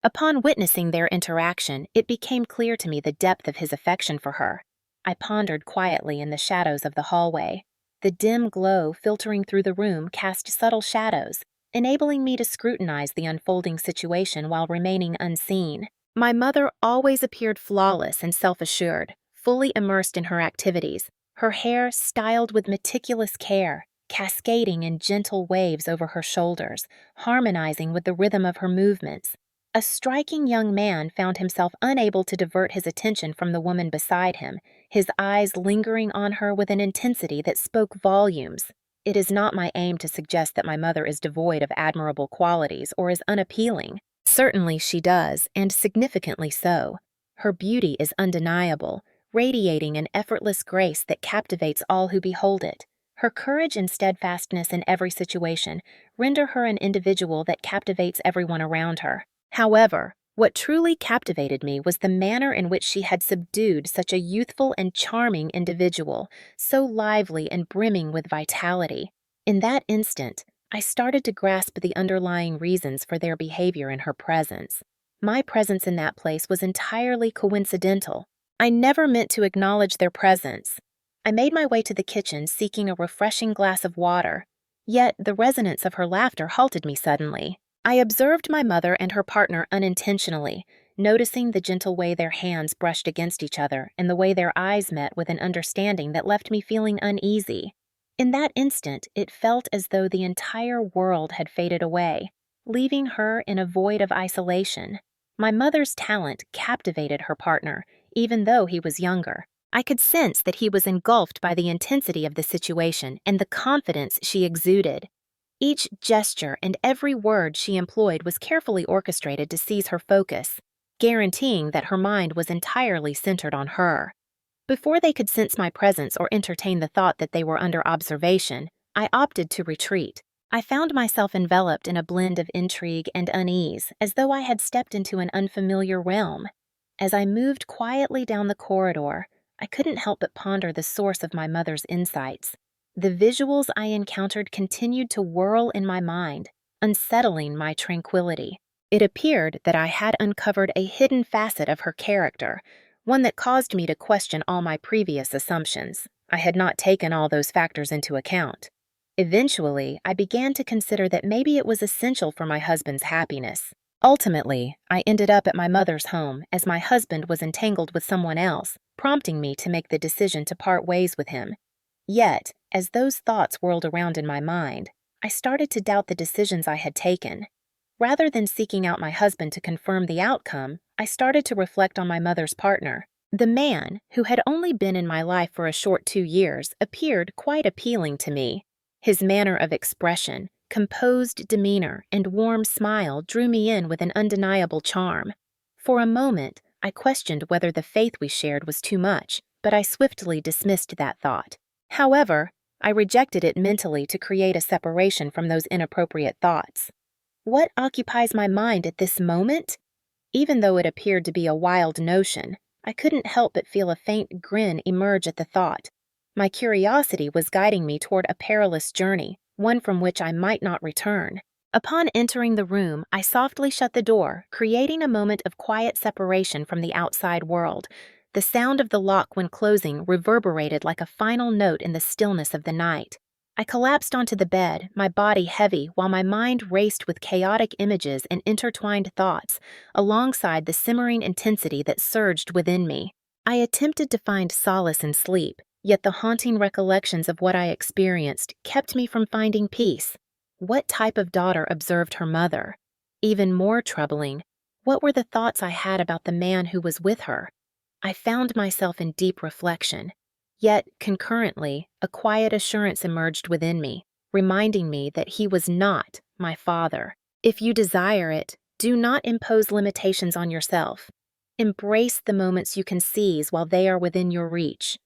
Upon witnessing their interaction, it became clear to me the depth of his affection for her. I pondered quietly in the shadows of the hallway. The dim glow filtering through the room cast subtle shadows, enabling me to scrutinize the unfolding situation while remaining unseen. My mother always appeared flawless and self-assured, fully immersed in her activities, her hair styled with meticulous care, cascading in gentle waves over her shoulders, harmonizing with the rhythm of her movements. A striking young man found himself unable to divert his attention from the woman beside him, his eyes lingering on her with an intensity that spoke volumes. It is not my aim to suggest that my mother is devoid of admirable qualities or is unappealing. Certainly she does, and significantly so. Her beauty is undeniable, radiating an effortless grace that captivates all who behold it. Her courage and steadfastness in every situation render her an individual that captivates everyone around her. However, what truly captivated me was the manner in which she had subdued such a youthful and charming individual, so lively and brimming with vitality. In that instant, I started to grasp the underlying reasons for their behavior in her presence. My presence in that place was entirely coincidental. I never meant to acknowledge their presence. I made my way to the kitchen seeking a refreshing glass of water. Yet the resonance of her laughter halted me suddenly. I observed my mother and her partner unintentionally, noticing the gentle way their hands brushed against each other and the way their eyes met with an understanding that left me feeling uneasy. In that instant, it felt as though the entire world had faded away, leaving her in a void of isolation. My mother's talent captivated her partner, even though he was younger. I could sense that he was engulfed by the intensity of the situation and the confidence she exuded. Each gesture and every word she employed was carefully orchestrated to seize her focus, guaranteeing that her mind was entirely centered on her. Before they could sense my presence or entertain the thought that they were under observation, I opted to retreat. I found myself enveloped in a blend of intrigue and unease, as though I had stepped into an unfamiliar realm. As I moved quietly down the corridor, I couldn't help but ponder the source of my mother's insights. The visuals I encountered continued to whirl in my mind, unsettling my tranquility. It appeared that I had uncovered a hidden facet of her character, one that caused me to question all my previous assumptions. I had not taken all those factors into account. Eventually, I began to consider that maybe it was essential for my husband's happiness. Ultimately, I ended up at my mother's home as my husband was entangled with someone else, prompting me to make the decision to part ways with him. Yet, as those thoughts whirled around in my mind, I started to doubt the decisions I had taken. Rather than seeking out my husband to confirm the outcome, I started to reflect on my mother's partner. The man, who had only been in my life for a short 2 years, appeared quite appealing to me. His manner of expression, composed demeanor, and warm smile drew me in with an undeniable charm. For a moment, I questioned whether the faith we shared was too much, but I swiftly dismissed that thought. However, I rejected it mentally to create a separation from those inappropriate thoughts. What occupies my mind at this moment? Even though it appeared to be a wild notion, I couldn't help but feel a faint grin emerge at the thought. My curiosity was guiding me toward a perilous journey, one from which I might not return. Upon entering the room, I softly shut the door, creating a moment of quiet separation from the outside world. The sound of the lock when closing reverberated like a final note in the stillness of the night. I collapsed onto the bed, my body heavy, while my mind raced with chaotic images and intertwined thoughts, alongside the simmering intensity that surged within me. I attempted to find solace in sleep, yet the haunting recollections of what I experienced kept me from finding peace. What type of daughter observed her mother? Even more troubling, what were the thoughts I had about the man who was with her? I found myself in deep reflection. Yet, concurrently, a quiet assurance emerged within me, reminding me that he was not my father. If you desire it, do not impose limitations on yourself. Embrace the moments you can seize while they are within your reach.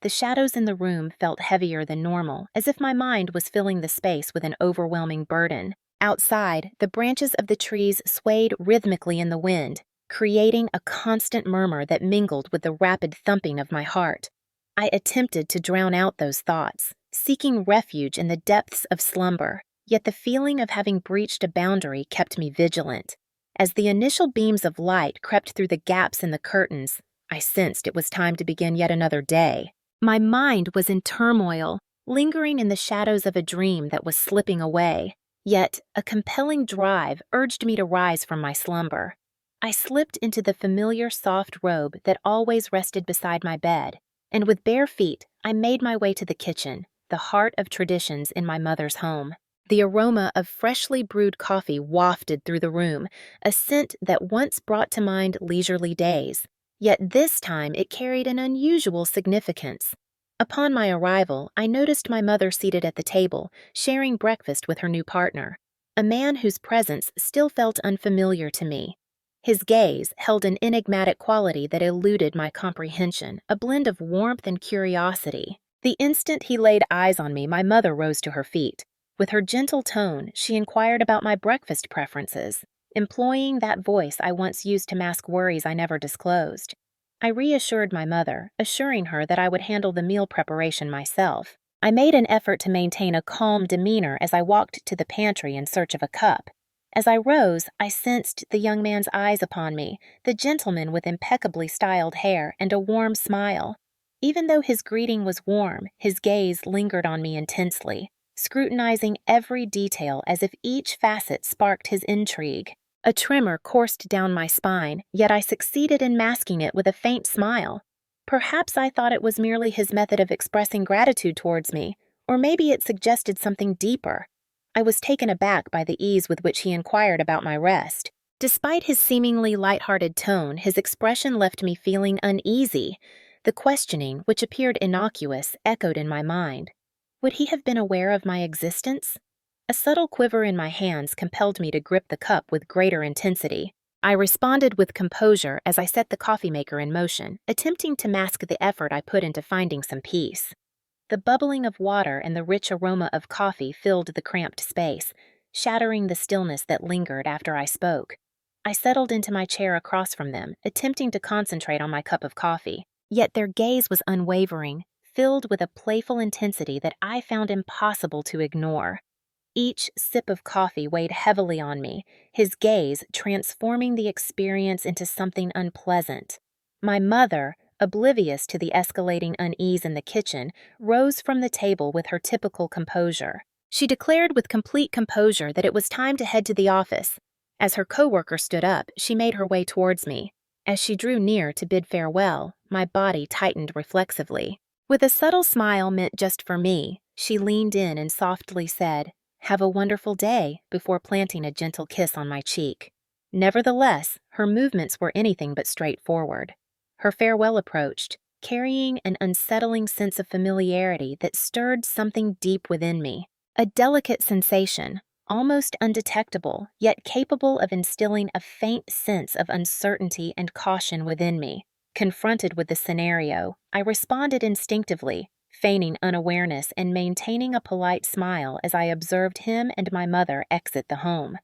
The shadows in the room felt heavier than normal, as if my mind was filling the space with an overwhelming burden. Outside, the branches of the trees swayed rhythmically in the wind, creating a constant murmur that mingled with the rapid thumping of my heart. I attempted to drown out those thoughts, seeking refuge in the depths of slumber, yet the feeling of having breached a boundary kept me vigilant. As the initial beams of light crept through the gaps in the curtains, I sensed it was time to begin yet another day. My mind was in turmoil, lingering in the shadows of a dream that was slipping away. Yet, a compelling drive urged me to rise from my slumber. I slipped into the familiar soft robe that always rested beside my bed, and with bare feet, I made my way to the kitchen, the heart of traditions in my mother's home. The aroma of freshly brewed coffee wafted through the room, a scent that once brought to mind leisurely days. Yet this time it carried an unusual significance. Upon my arrival, I noticed my mother seated at the table, sharing breakfast with her new partner, a man whose presence still felt unfamiliar to me. His gaze held an enigmatic quality that eluded my comprehension, a blend of warmth and curiosity. The instant he laid eyes on me, my mother rose to her feet. With her gentle tone, she inquired about my breakfast preferences, employing that voice I once used to mask worries I never disclosed. I reassured my mother, assuring her that I would handle the meal preparation myself. I made an effort to maintain a calm demeanor as I walked to the pantry in search of a cup. As I rose, I sensed the young man's eyes upon me, the gentleman with impeccably styled hair and a warm smile. Even though his greeting was warm, his gaze lingered on me intensely, scrutinizing every detail as if each facet sparked his intrigue. A tremor coursed down my spine, yet I succeeded in masking it with a faint smile. Perhaps I thought it was merely his method of expressing gratitude towards me, or maybe it suggested something deeper. I was taken aback by the ease with which he inquired about my rest. Despite his seemingly light-hearted tone, his expression left me feeling uneasy. The questioning, which appeared innocuous, echoed in my mind. Would he have been aware of my existence? A subtle quiver in my hands compelled me to grip the cup with greater intensity. I responded with composure as I set the coffee maker in motion, attempting to mask the effort I put into finding some peace. The bubbling of water and the rich aroma of coffee filled the cramped space, shattering the stillness that lingered after I spoke. I settled into my chair across from them, attempting to concentrate on my cup of coffee. Yet their gaze was unwavering, filled with a playful intensity that I found impossible to ignore. Each sip of coffee weighed heavily on me, his gaze transforming the experience into something unpleasant. My mother, oblivious to the escalating unease in the kitchen, rose from the table with her typical composure. She declared with complete composure that it was time to head to the office. As her coworker stood up, she made her way towards me. As she drew near to bid farewell, my body tightened reflexively. With a subtle smile meant just for me, she leaned in and softly said, "Have a wonderful day," before planting a gentle kiss on my cheek. Nevertheless, her movements were anything but straightforward. Her farewell approached, carrying an unsettling sense of familiarity that stirred something deep within me. A delicate sensation, almost undetectable, yet capable of instilling a faint sense of uncertainty and caution within me. Confronted with the scenario, I responded instinctively, feigning unawareness and maintaining a polite smile as I observed him and my mother exit the home.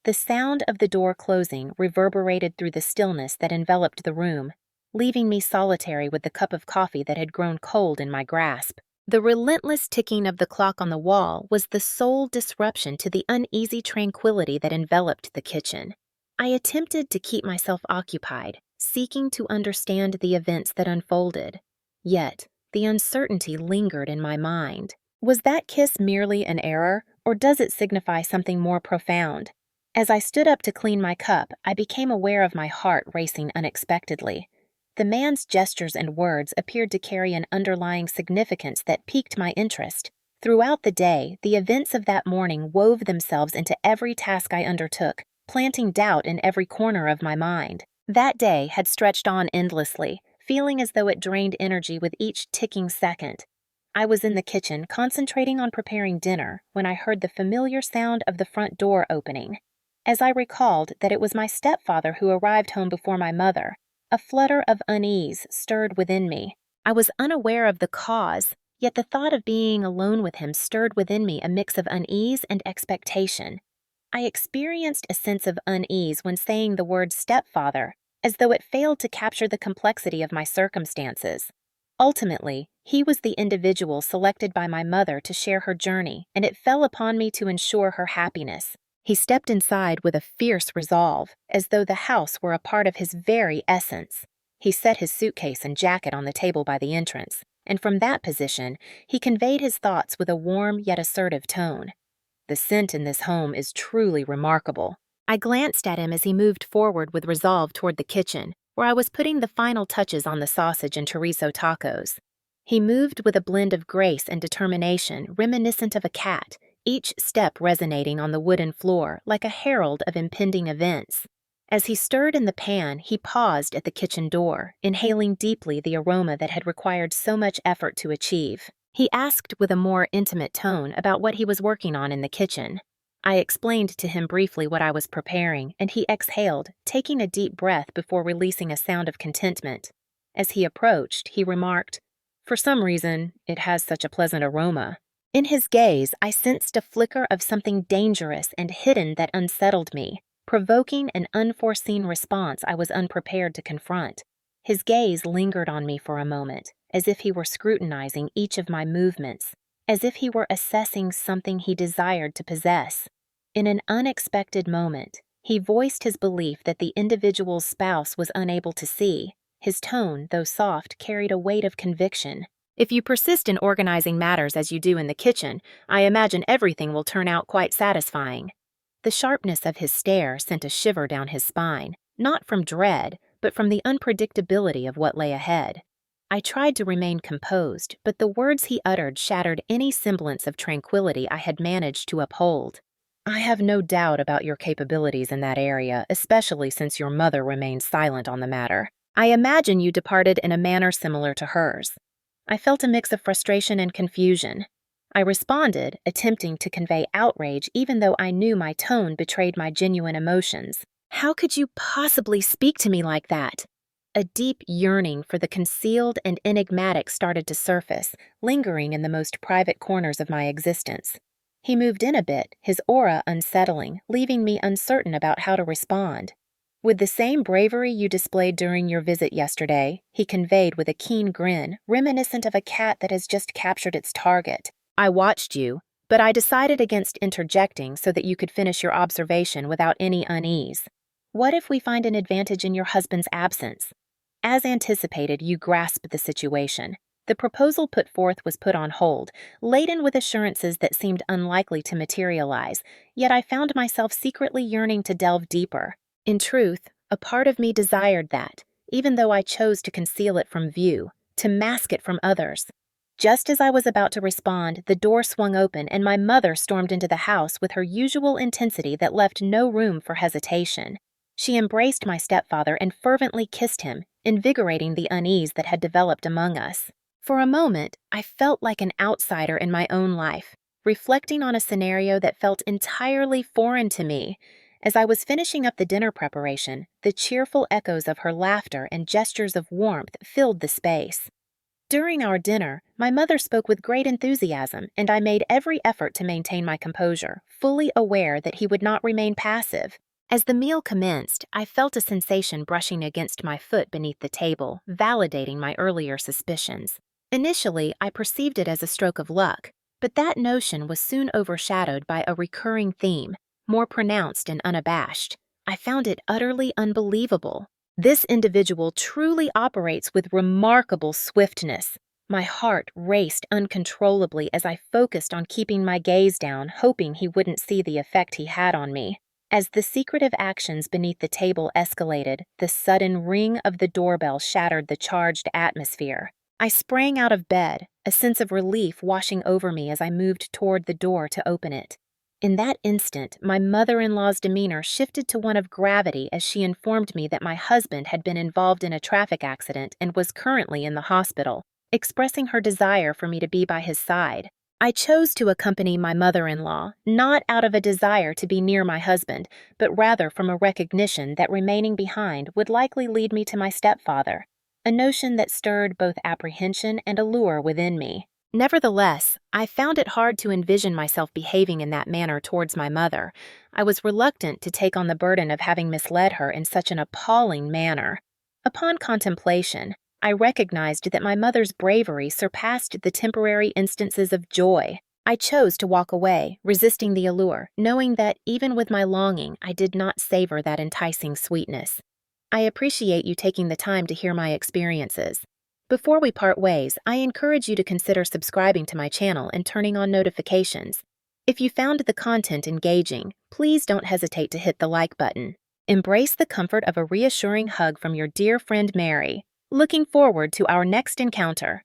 The sound of the door closing reverberated through the stillness that enveloped the room, leaving me solitary with the cup of coffee that had grown cold in my grasp. The relentless ticking of the clock on the wall was the sole disruption to the uneasy tranquility that enveloped the kitchen. I attempted to keep myself occupied, seeking to understand the events that unfolded. Yet, the uncertainty lingered in my mind. Was that kiss merely an error, or does it signify something more profound? As I stood up to clean my cup, I became aware of my heart racing unexpectedly. The man's gestures and words appeared to carry an underlying significance that piqued my interest. Throughout the day, the events of that morning wove themselves into every task I undertook, planting doubt in every corner of my mind. That day had stretched on endlessly, feeling as though it drained energy with each ticking second. I was in the kitchen, concentrating on preparing dinner, when I heard the familiar sound of the front door opening. As I recalled that it was my stepfather who arrived home before my mother, a flutter of unease stirred within me. I was unaware of the cause, yet the thought of being alone with him stirred within me a mix of unease and expectation. I experienced a sense of unease when saying the word stepfather, as though it failed to capture the complexity of my circumstances. Ultimately, he was the individual selected by my mother to share her journey, and it fell upon me to ensure her happiness. He stepped inside with a fierce resolve, as though the house were a part of his very essence. He set his suitcase and jacket on the table by the entrance, and from that position, he conveyed his thoughts with a warm yet assertive tone. The scent in this home is truly remarkable. I glanced at him as he moved forward with resolve toward the kitchen, where I was putting the final touches on the sausage and chorizo tacos. He moved with a blend of grace and determination reminiscent of a cat, each step resonating on the wooden floor like a herald of impending events. As he stirred in the pan, he paused at the kitchen door, inhaling deeply the aroma that had required so much effort to achieve. He asked with a more intimate tone about what he was working on in the kitchen. I explained to him briefly what I was preparing, and he exhaled, taking a deep breath before releasing a sound of contentment. As he approached, he remarked, "For some reason, it has such a pleasant aroma." In his gaze, I sensed a flicker of something dangerous and hidden that unsettled me, provoking an unforeseen response I was unprepared to confront. His gaze lingered on me for a moment, as if he were scrutinizing each of my movements, as if he were assessing something he desired to possess. In an unexpected moment, he voiced his belief that the individual's spouse was unable to see. His tone, though soft, carried a weight of conviction. "If you persist in organizing matters as you do in the kitchen, I imagine everything will turn out quite satisfying." The sharpness of his stare sent a shiver down his spine, not from dread, but from the unpredictability of what lay ahead. I tried to remain composed, but the words he uttered shattered any semblance of tranquility I had managed to uphold. "I have no doubt about your capabilities in that area, especially since your mother remained silent on the matter. I imagine you departed in a manner similar to hers." I felt a mix of frustration and confusion. I responded, attempting to convey outrage even though I knew my tone betrayed my genuine emotions. "How could you possibly speak to me like that?" A deep yearning for the concealed and enigmatic started to surface, lingering in the most private corners of my existence. He moved in a bit, his aura unsettling, leaving me uncertain about how to respond. "With the same bravery you displayed during your visit yesterday," he conveyed with a keen grin, reminiscent of a cat that has just captured its target. "I watched you, but I decided against interjecting so that you could finish your observation without any unease. What if we find an advantage in your husband's absence?" As anticipated, you grasped the situation. The proposal put forth was put on hold, laden with assurances that seemed unlikely to materialize, yet I found myself secretly yearning to delve deeper. In truth, a part of me desired that, even though I chose to conceal it from view, to mask it from others. Just as I was about to respond, the door swung open and my mother stormed into the house with her usual intensity that left no room for hesitation. She embraced my stepfather and fervently kissed him, invigorating the unease that had developed among us. For a moment, I felt like an outsider in my own life, reflecting on a scenario that felt entirely foreign to me. As I was finishing up the dinner preparation, the cheerful echoes of her laughter and gestures of warmth filled the space. During our dinner, my mother spoke with great enthusiasm, and I made every effort to maintain my composure, fully aware that he would not remain passive. As the meal commenced, I felt a sensation brushing against my foot beneath the table, validating my earlier suspicions. Initially, I perceived it as a stroke of luck, but that notion was soon overshadowed by a recurring theme, more pronounced and unabashed. I found it utterly unbelievable. This individual truly operates with remarkable swiftness. My heart raced uncontrollably as I focused on keeping my gaze down, hoping he wouldn't see the effect he had on me. As the secretive actions beneath the table escalated, the sudden ring of the doorbell shattered the charged atmosphere. I sprang out of bed, a sense of relief washing over me as I moved toward the door to open it. In that instant, my mother-in-law's demeanor shifted to one of gravity as she informed me that my husband had been involved in a traffic accident and was currently in the hospital, expressing her desire for me to be by his side. I chose to accompany my mother-in-law, not out of a desire to be near my husband, but rather from a recognition that remaining behind would likely lead me to my stepfather, a notion that stirred both apprehension and allure within me. Nevertheless, I found it hard to envision myself behaving in that manner towards my mother. I was reluctant to take on the burden of having misled her in such an appalling manner. Upon contemplation, I recognized that my mother's bravery surpassed the temporary instances of joy. I chose to walk away, resisting the allure, knowing that even with my longing, I did not savor that enticing sweetness. I appreciate you taking the time to hear my experiences. Before we part ways, I encourage you to consider subscribing to my channel and turning on notifications. If you found the content engaging, please don't hesitate to hit the like button. Embrace the comfort of a reassuring hug from your dear friend Mary. Looking forward to our next encounter.